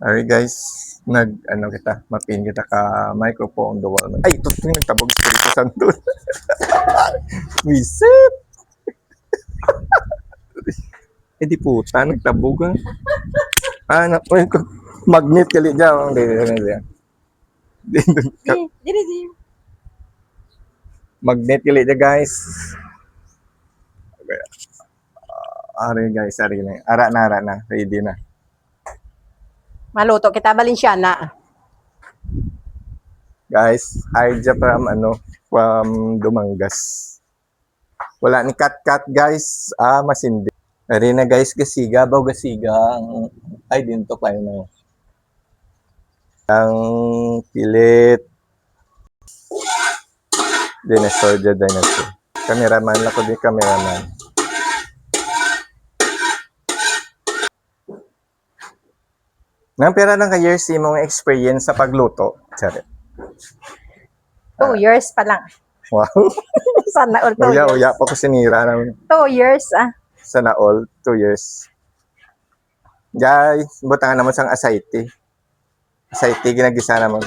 Alright guys, ano kita, mapin kita ka microphone the wall. Ay, ito yung nagtabog Espiritu Santo. Visit! Eh di puta, nagtabog ah. Uy, magnet kali dyan. Hindi. Magnet kali dyan guys. Ari na. Ara na. Ready na. Maluto kita Balenciana. Guys, Arja from Dumangas. Wala ni cut guys. Masindi. Ari na guys, gasiga. Ay, dinto kayo na. Ang pilit. Dinosaur. Cameraman lang ko din, cameraman. Nang pera ng ka-years mong experience sa pagluto. Sorry. 2 years pa lang. Wow. Sana all 2 years. Uya pa ko sinira ng 2 years sana all 2 years. Guys, butangan naman sang asayte. Asayte ginagisa naman.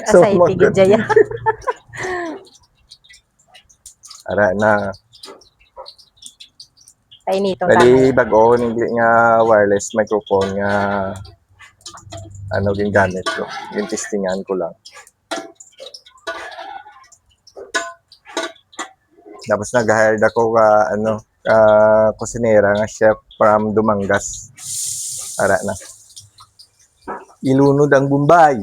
Asayte gidya. Ara na. Ay nito Dali bago hindi nga wireless microphone nga gingamit ko. Yung testingan ko lang. Tapos nag-hired ako kusinera nga chef from Dumangas. Ara na. Ilunod ang Bombay.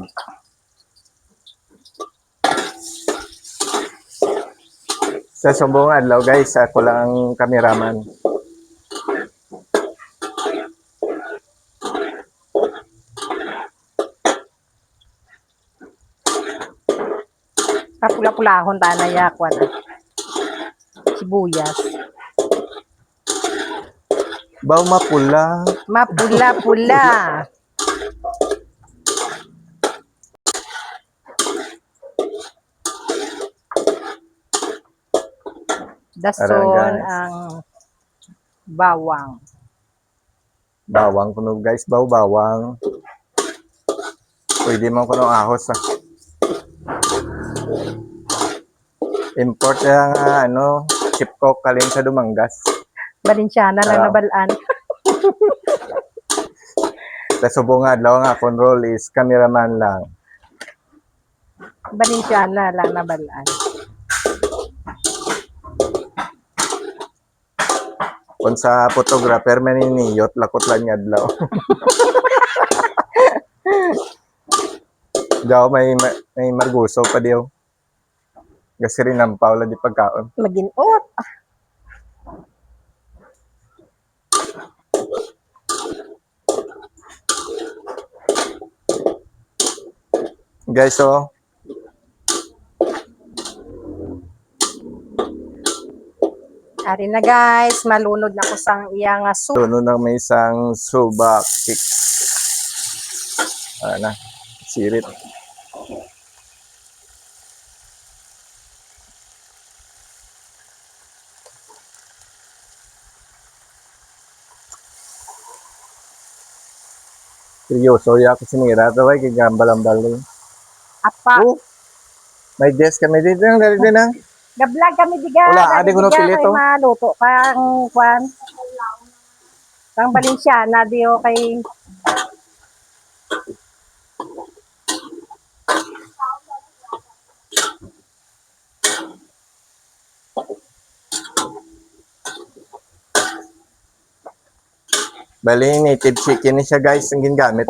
Sa sumbong adlaw guys, ako lang ang kameraman. Kapula-pulahon ta na yakwan. Sibuyas. Baw mapula. Mapula-pula. Dason ang bawang. Bawang kuno guys, bawang. Pwede man kuno ahos Import nga chip coke kalin sa Dumangas. Balenciana lang nabalaan. Sa subong adlaw nga control is cameraman lang. Balenciana lang nabalaan. Kung sa photographer maniniyot, lakot lang nga adlaw. Daw may marguso pa diyo. Kasi rin ang Paula di pagkaon. Maginot. Guys, Ari na guys, malunod na ko sang iyang soup. Lunod na may isang suba cake. Na, sirit. Seryoso, ako sinira. Ito ay kagambal-ambal din. Apa. May desk kami dito. Ang galit din na. Gablag kami diga. Wala, adi ko na pilito. Maluto kang kwan. Kang Balenciana diyo kay Bali, native chicken siya guys, ang ginagamit.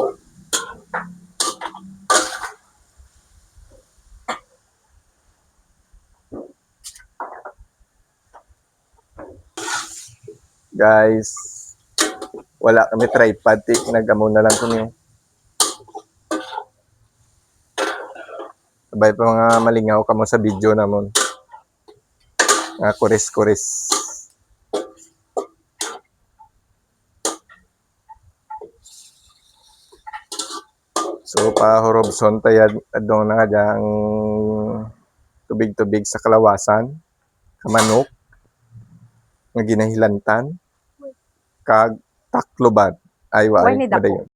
Guys, wala kami tripod, nag-amo na lang kami. Sabay pa mga malingaw kamo sa video namon. Nga kuris-kuris. So pa Robson tayad adong na ang tubig-tubig sa kalawasan, kamanok, nga ginahilantan, kag takloban. Ay, Why why? ni dako? Madayon.